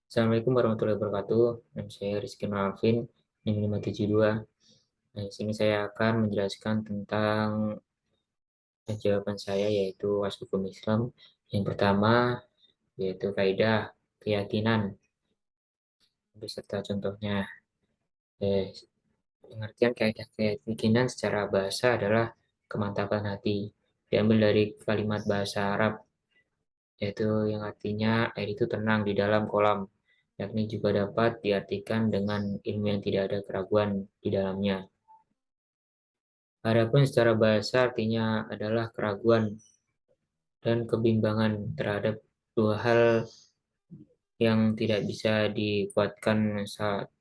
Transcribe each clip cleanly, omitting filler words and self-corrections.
Assalamualaikum warahmatullahi wabarakatuh. Nama saya Rizky Malvin, NIM 572. Nah, di sini saya akan menjelaskan tentang jawaban saya yaitu was hukum Islam. Yang pertama yaitu kaidah keyakinan beserta contohnya. Eh, Pengertian kaidah keyakinan secara bahasa adalah kemantapan hati. Diambil dari kalimat bahasa Arab yaitu yang artinya air itu tenang di dalam kolam, yakni juga dapat diartikan dengan ilmu yang tidak ada keraguan di dalamnya. Adapun secara bahasa artinya adalah keraguan dan kebimbangan terhadap dua hal yang tidak bisa dikuatkan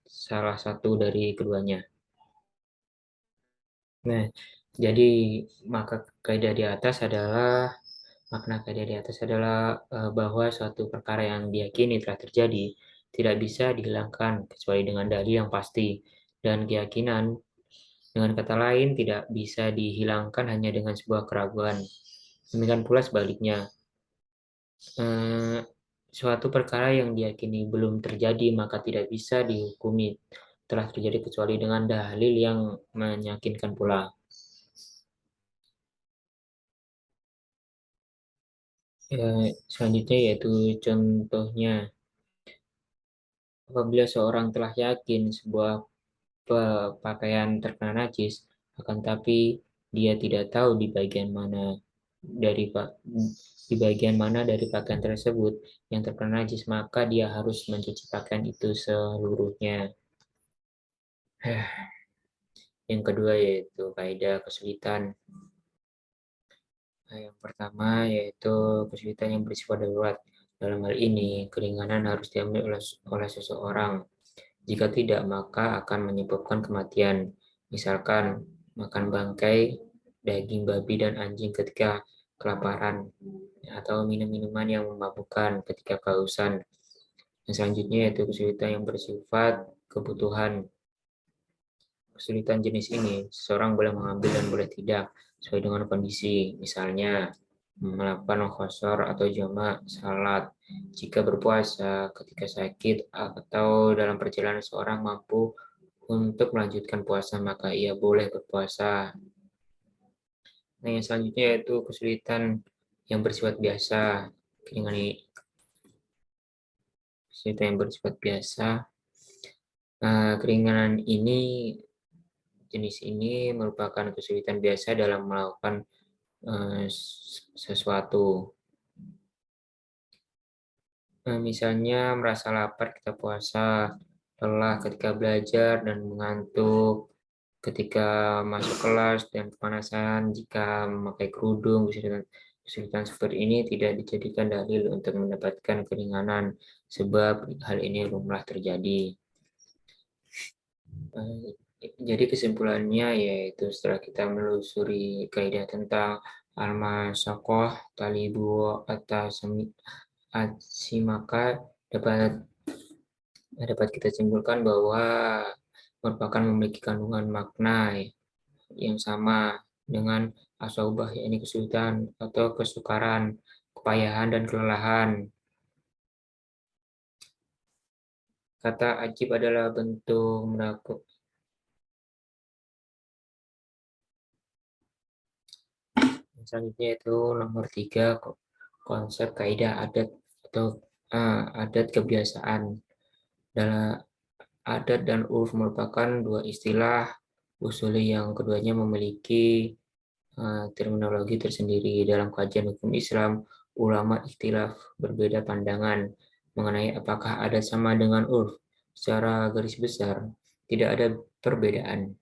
salah satu dari keduanya. Nah, jadi maka kaidah di atas adalah makna kaidah di atas adalah bahwa suatu perkara yang diyakini telah terjadi tidak bisa dihilangkan kecuali dengan dalil yang pasti, dan keyakinan dengan kata lain tidak bisa dihilangkan hanya dengan sebuah keraguan. Demikian pula sebaliknya, eh, suatu perkara yang diyakini belum terjadi maka tidak bisa dihukumi telah terjadi kecuali dengan dalil yang meyakinkan pula. Selanjutnya yaitu contohnya, apabila seorang telah yakin sebuah pakaian terkena najis, akan tapi dia tidak tahu di bagian mana dari pakaian tersebut yang terkena najis, maka dia harus mencuci pakaian itu seluruhnya. Yang kedua yaitu kaidah kesulitan. Nah, yang pertama yaitu kesulitan yang bersifat darurat. Dalam hal ini, keringanan harus diambil oleh seseorang. Jika tidak, maka akan menyebabkan kematian. Misalkan makan bangkai, daging babi dan anjing ketika kelaparan, atau minum minuman yang memabukkan ketika kehausan. Yang selanjutnya yaitu kesulitan yang bersifat kebutuhan. Kesulitan jenis ini, seseorang boleh mengambil dan boleh tidak, sesuai dengan kondisi. Misalnya, melakukan khosor atau jama salat jika berpuasa, ketika sakit, atau dalam perjalanan seorang mampu untuk melanjutkan puasa, maka ia boleh berpuasa. Nah, yang selanjutnya yaitu kesulitan yang bersifat biasa. Kesulitan yang bersifat biasa. Keringanan ini jenis ini merupakan kesulitan biasa dalam melakukan sesuatu. Misalnya merasa lapar ketika puasa, lelah ketika belajar dan mengantuk ketika masuk kelas, dan kepanasan jika memakai kerudung. Kesulitan seperti ini tidak dijadikan dalil untuk mendapatkan keringanan, sebab hal ini lumrah terjadi. Jadi kesimpulannya yaitu setelah kita menelusuri kaidah tentang al-masyaqqah talibu atas maka dapat dapat kita simpulkan bahwa merupakan memiliki kandungan makna yang sama dengan asaubah, yakni kesulitan atau kesukaran, kepayahan dan kelelahan. Kata ajib adalah bentuk menakut. Selanjutnya itu nomor 3, konsep kaidah adat atau adat kebiasaan. Dalam adat dan urf merupakan dua istilah usuli yang keduanya memiliki terminologi tersendiri. Dalam kajian hukum Islam, ulama ikhtilaf berbeda pandangan mengenai apakah adat sama dengan urf. Secara garis besar, tidak ada perbedaan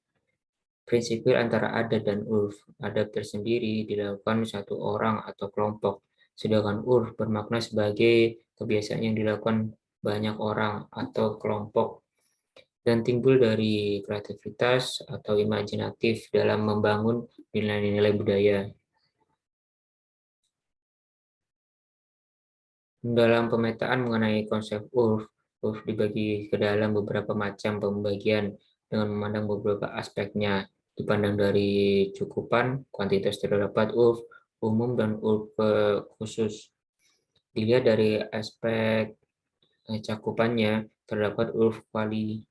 prinsipil antara adat dan urf. Adat tersendiri dilakukan satu orang atau kelompok, sedangkan urf bermakna sebagai kebiasaan yang dilakukan banyak orang atau kelompok dan timbul dari kreativitas atau imajinatif dalam membangun nilai-nilai budaya. Dalam pemetaan mengenai konsep urf, urf dibagi ke dalam beberapa macam pembagian dengan memandang beberapa aspeknya, dipandang dari cukupan, kuantitas terdapat urf umum dan urf khusus. Dilihat dari aspek cakupannya terdapat uruf wali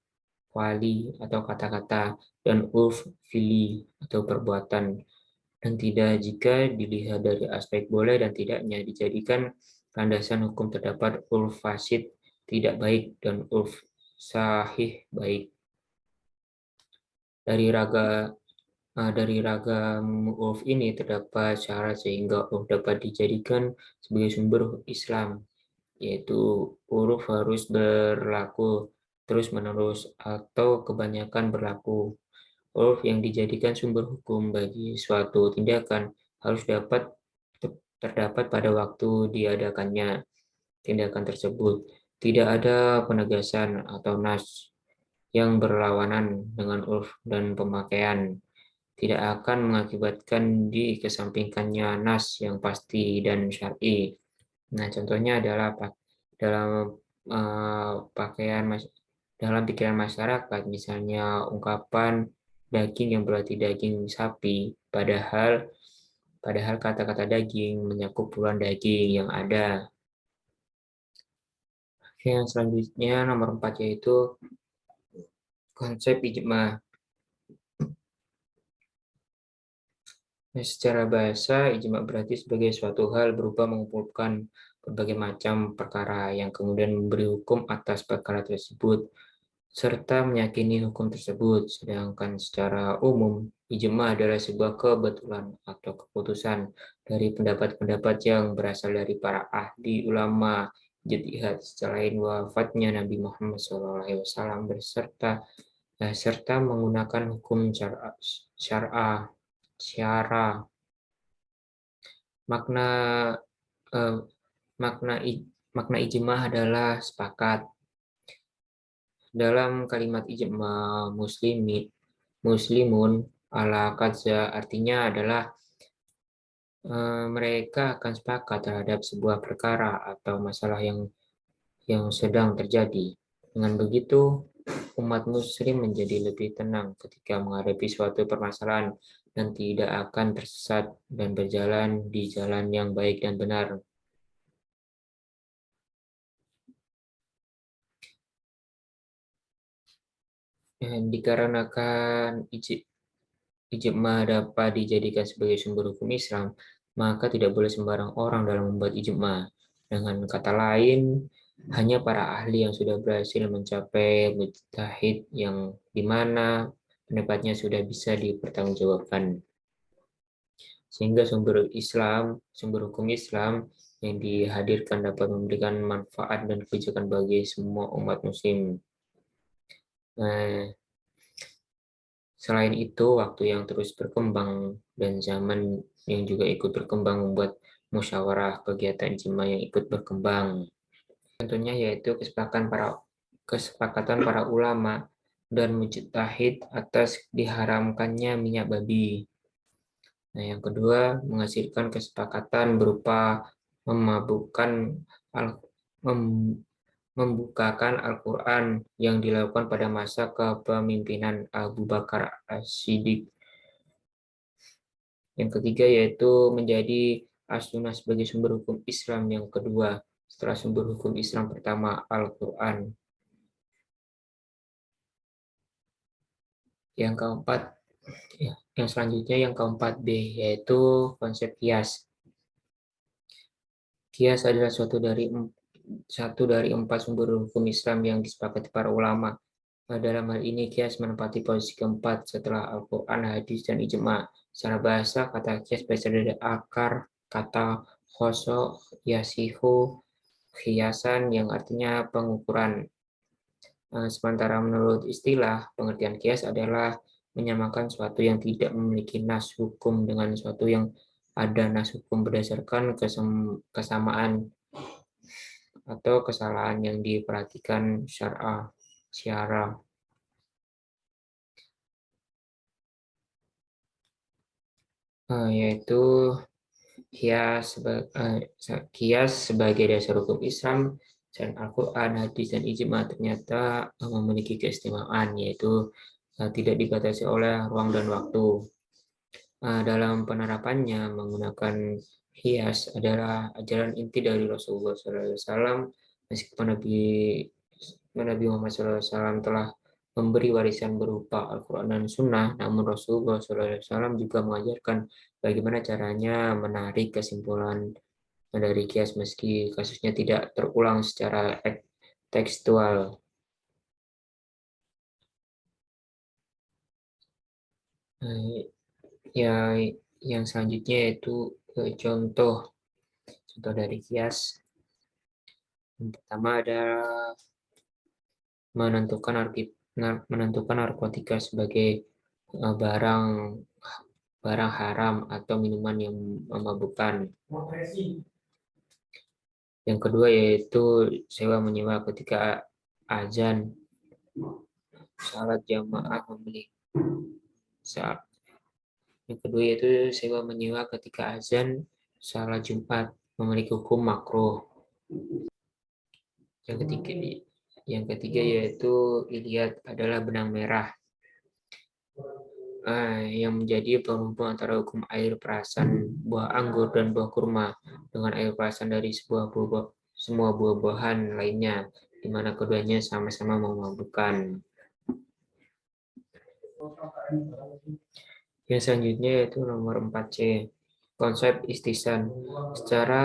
atau kata-kata dan uruf fili atau perbuatan, dan tidak jika dilihat dari aspek boleh dan tidaknya dijadikan landasan hukum terdapat uruf fasid tidak baik dan uruf sahih baik. Dari ragam uruf ini terdapat syarat sehingga uruf dapat dijadikan sebagai sumber Islam, yaitu uruf harus berlaku terus-menerus atau kebanyakan berlaku. Uruf yang dijadikan sumber hukum bagi suatu tindakan harus terdapat pada waktu diadakannya tindakan tersebut. Tidak ada penegasan atau nas yang berlawanan dengan uruf dan pemakaian tidak akan mengakibatkan dikesampingkannya nas yang pasti dan syar'i. Nah, contohnya adalah dalam pakaian dalam pikiran masyarakat, misalnya ungkapan daging yang berarti daging sapi, padahal kata-kata daging menyakup puluhan daging yang ada. Yang selanjutnya nomor 4 yaitu konsep ijma. Secara bahasa, ijma berarti sebagai suatu hal berupa mengumpulkan berbagai macam perkara yang kemudian memberi hukum atas perkara tersebut, serta meyakini hukum tersebut. Sedangkan secara umum, ijma adalah sebuah kebetulan atau keputusan dari pendapat-pendapat yang berasal dari para ahli ulama ijtihad selain wafatnya Nabi Muhammad SAW serta menggunakan hukum syara. Makna eh, makna ijma adalah sepakat. Dalam kalimat ijma muslimun ala kadza artinya adalah mereka akan sepakat terhadap sebuah perkara atau masalah yang sedang terjadi. Dengan begitu, umat muslim menjadi lebih tenang ketika menghadapi suatu permasalahan dan tidak akan tersesat dan berjalan di jalan yang baik dan benar. Dan dikarenakan ijma dapat dijadikan sebagai sumber hukum Islam, maka tidak boleh sembarang orang dalam membuat ijma. Dengan kata lain, hanya para ahli yang sudah berhasil mencapai mujtahid yang dimana pendapatnya sudah bisa dipertanggungjawabkan. Sehingga sumber hukum Islam yang dihadirkan dapat memberikan manfaat dan kebijakan bagi semua umat muslim. Nah, selain itu, waktu yang terus berkembang dan zaman yang juga ikut berkembang membuat musyawarah kegiatan ijma yang ikut berkembang. Tentunya yaitu kesepakatan para ulama dan mujtahid atas diharamkannya minyak babi. Nah, yang kedua, menghasilkan kesepakatan berupa membukakan Al-Quran yang dilakukan pada masa kepemimpinan Abu Bakar As-Siddiq. Yang ketiga yaitu menjadi as-sunnah sebagai sumber hukum Islam yang kedua setelah sumber hukum Islam pertama Al-Quran. Yang keempat, yang selanjutnya yang keempat B yaitu konsep kias. Kias adalah satu dari 4 sumber hukum Islam yang disepakati para ulama. Dalam hal ini, kias menempati posisi keempat setelah Al-Quran, hadis, dan ijma. Secara bahasa, kata kias berasal dari akar kata khoso yasihu kiasan yang artinya pengukuran. Sementara menurut istilah, pengertian kias adalah menyamakan suatu yang tidak memiliki nas hukum dengan suatu yang ada nas hukum berdasarkan kesamaan atau kesalahan yang diperhatikan syara. Yaitu kias sebagai dasar hukum Islam dan Al-Quran, hadis, dan ijma ternyata memiliki keistimewaan, yaitu tidak dibatasi oleh ruang dan waktu. Dalam penerapannya, menggunakan kias adalah ajaran inti dari Rasulullah SAW Meskipun Nabi Muhammad SAW telah memberi warisan berupa Al-Quran dan Sunnah, namun Rasulullah SAW juga mengajarkan bagaimana caranya menarik kesimpulan dari kias meski kasusnya tidak terulang secara tekstual. Ya, yang selanjutnya yaitu contoh dari kias. Yang pertama adalah menentukan narkotika sebagai barang haram atau minuman yang memabukkan. Yang kedua yaitu sewa menyewa ketika azan, salat jamaah memilih. Yang kedua yaitu sewa menyewa ketika azan, salat Jumat memiliki hukum makruh. Yang ketiga yaitu iliad adalah benang merah yang menjadi penghubung antara hukum air perasan buah anggur dan buah kurma dengan air perasan dari semua buah-buahan lainnya, di mana keduanya sama-sama memabukkan. Yang selanjutnya yaitu nomor 4C, konsep istisan. Secara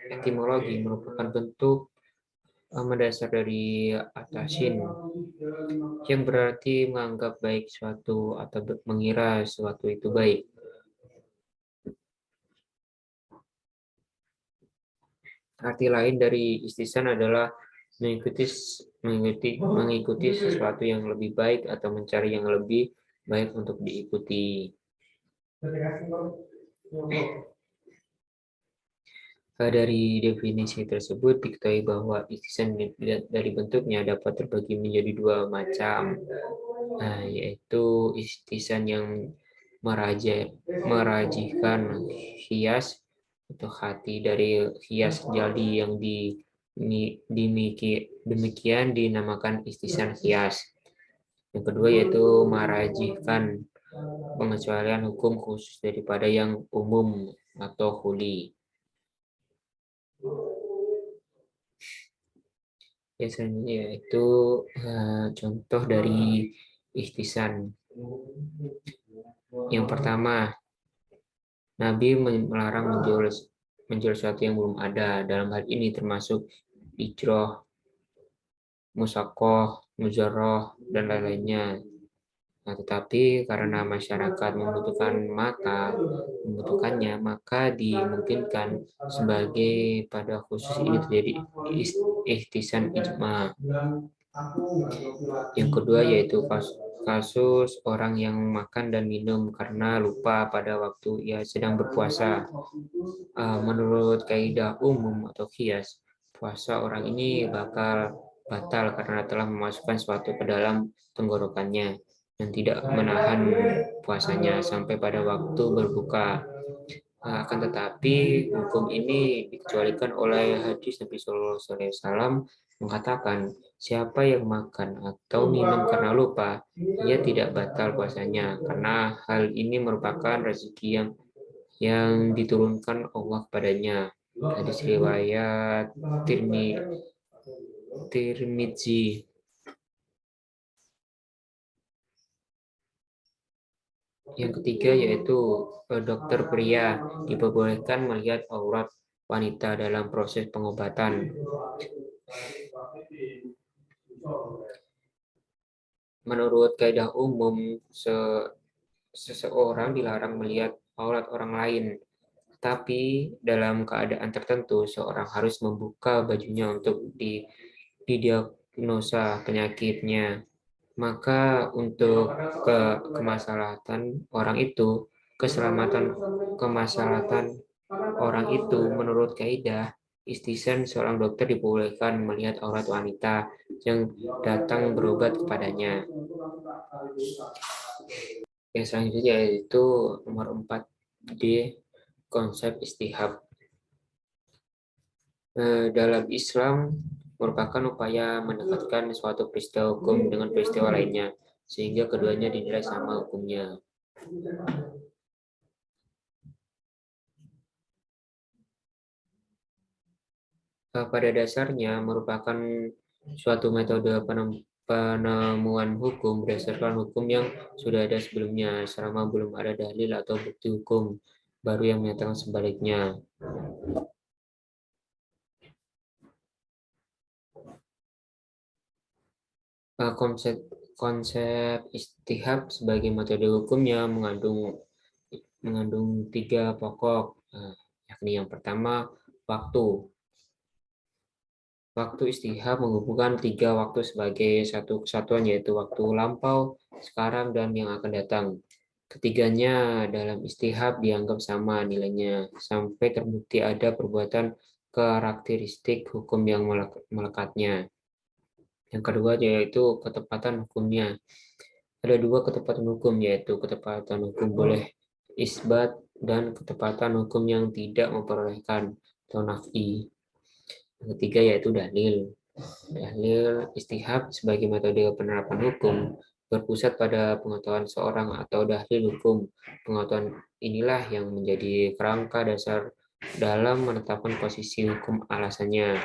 etimologi merupakan bentuk mendasar dari atasin, yang berarti menganggap baik suatu atau mengira sesuatu itu baik. Arti lain dari istisan adalah mengikuti sesuatu yang lebih baik atau mencari yang lebih baik untuk diikuti. Dari definisi tersebut diketahui bahwa istisan dari bentuknya dapat terbagi menjadi dua macam, yaitu istisan yang merajihkan hias atau hati dari hias jadi yang demikian dinamakan istisan hias. Yang kedua yaitu merajihkan pengecualian hukum khusus daripada yang umum atau huli. Biasanya yaitu contoh dari ikhtisan. Yang pertama, Nabi melarang menjual sesuatu yang belum ada. Dalam hal ini termasuk ijroh, musakoh, muzaroh, dan lain-lainnya. Nah, tetapi karena masyarakat membutuhkannya, maka dimungkinkan sebagai pada khusus ini terjadi ikhtisan ijma. Yang kedua yaitu kasus orang yang makan dan minum karena lupa pada waktu ia sedang berpuasa. Menurut kaidah umum atau qiyas, puasa orang ini bakal batal karena telah memasukkan sesuatu ke dalam tenggorokannya dan tidak menahan puasanya sampai pada waktu berbuka. Akan tetapi hukum ini dikecualikan oleh hadis Nabi Shallallahu Alaihi Wasallam mengatakan siapa yang makan atau minum karena lupa, ia tidak batal puasanya karena hal ini merupakan rezeki yang diturunkan Allah kepadanya. Hadis riwayat Tirmidzi. Yang ketiga yaitu dokter pria diperbolehkan melihat aurat wanita dalam proses pengobatan. Menurut kaidah umum, seseorang dilarang melihat aurat orang lain, tapi dalam keadaan tertentu seorang harus membuka bajunya untuk didiagnosa penyakitnya. Maka untuk kemaslahatan orang itu, kemaslahatan orang itu menurut kaidah istisan seorang dokter dibolehkan melihat aurat wanita yang datang berobat kepadanya. Yang selanjutnya yaitu nomor 4D, konsep istihab. Dalam Islam merupakan upaya mendekatkan suatu peristiwa hukum dengan peristiwa lainnya, sehingga keduanya dinilai sama hukumnya. pada dasarnya merupakan suatu metode penemuan hukum berdasarkan hukum yang sudah ada sebelumnya selama belum ada dalil atau bukti hukum baru yang menyatakan sebaliknya. Konsep konsep istihad sebagai metode hukumnya mengandung tiga pokok, yakni yang pertama waktu. Waktu istihad menghubungkan tiga waktu sebagai satu kesatuan, yaitu waktu lampau, sekarang, dan yang akan datang. Ketiganya dalam istihad dianggap sama nilainya sampai terbukti ada perbuatan karakteristik hukum yang melekatnya. Yang kedua yaitu ketepatan hukumnya. Ada dua ketepatan hukum, yaitu ketepatan hukum boleh isbat dan ketepatan hukum yang tidak memperolehkan atau nafi. Yang ketiga yaitu dalil. Dalil istihad sebagai metode penerapan hukum berpusat pada pengetahuan seorang atau dalil hukum. Pengetahuan inilah yang menjadi kerangka dasar dalam menetapkan posisi hukum alasannya.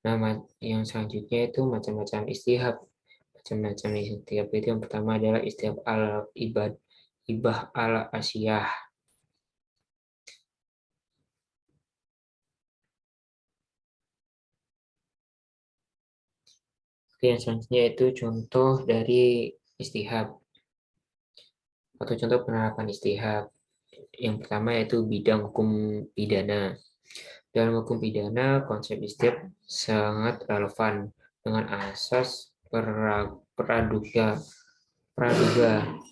Nah, yang selanjutnya itu macam-macam istihad. Macam-macam istihad itu yang pertama adalah istihad ibah al asiyah. Yang selanjutnya itu contoh dari istihad atau contoh penerapan istihad. Yang pertama yaitu bidang hukum pidana. Dalam hukum pidana, konsep istihad sangat relevan dengan asas praduga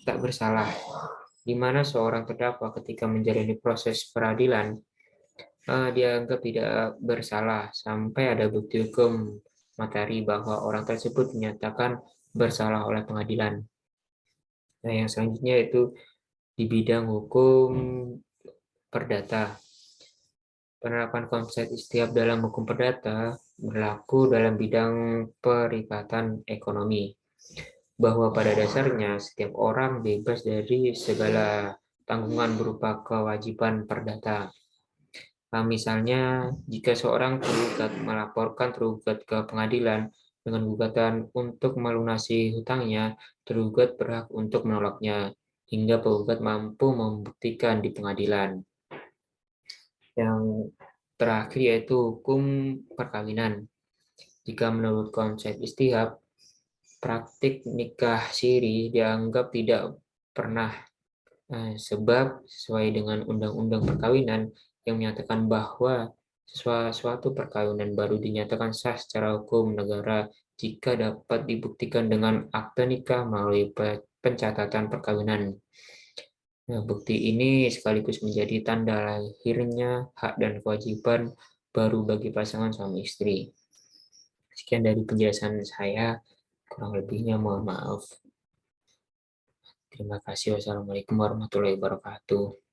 tak bersalah, di mana seorang terdakwa ketika menjalani proses peradilan dianggap tidak bersalah sampai ada bukti hukum materi bahwa orang tersebut dinyatakan bersalah oleh pengadilan. Nah, yang selanjutnya itu di bidang hukum perdata. Penerapan konsep istihad dalam hukum perdata berlaku dalam bidang perikatan ekonomi, bahwa pada dasarnya setiap orang bebas dari segala tanggungan berupa kewajiban perdata. Misalnya, jika seorang tergugat melaporkan tergugat ke pengadilan dengan gugatan untuk melunasi hutangnya, tergugat berhak untuk menolaknya hingga penggugat mampu membuktikan di pengadilan. Yang terakhir yaitu hukum perkawinan. Jika menurut konsep istihad, praktik nikah siri dianggap tidak pernah, sebab sesuai dengan undang-undang perkawinan yang menyatakan bahwa suatu perkawinan baru dinyatakan sah secara hukum negara jika dapat dibuktikan dengan akte nikah melalui pencatatan perkawinan. Nah, bukti ini sekaligus menjadi tanda lahirnya hak dan kewajiban baru bagi pasangan suami istri. Sekian dari penjelasan saya, kurang lebihnya mohon maaf. Terima kasih. Wassalamualaikum warahmatullahi wabarakatuh.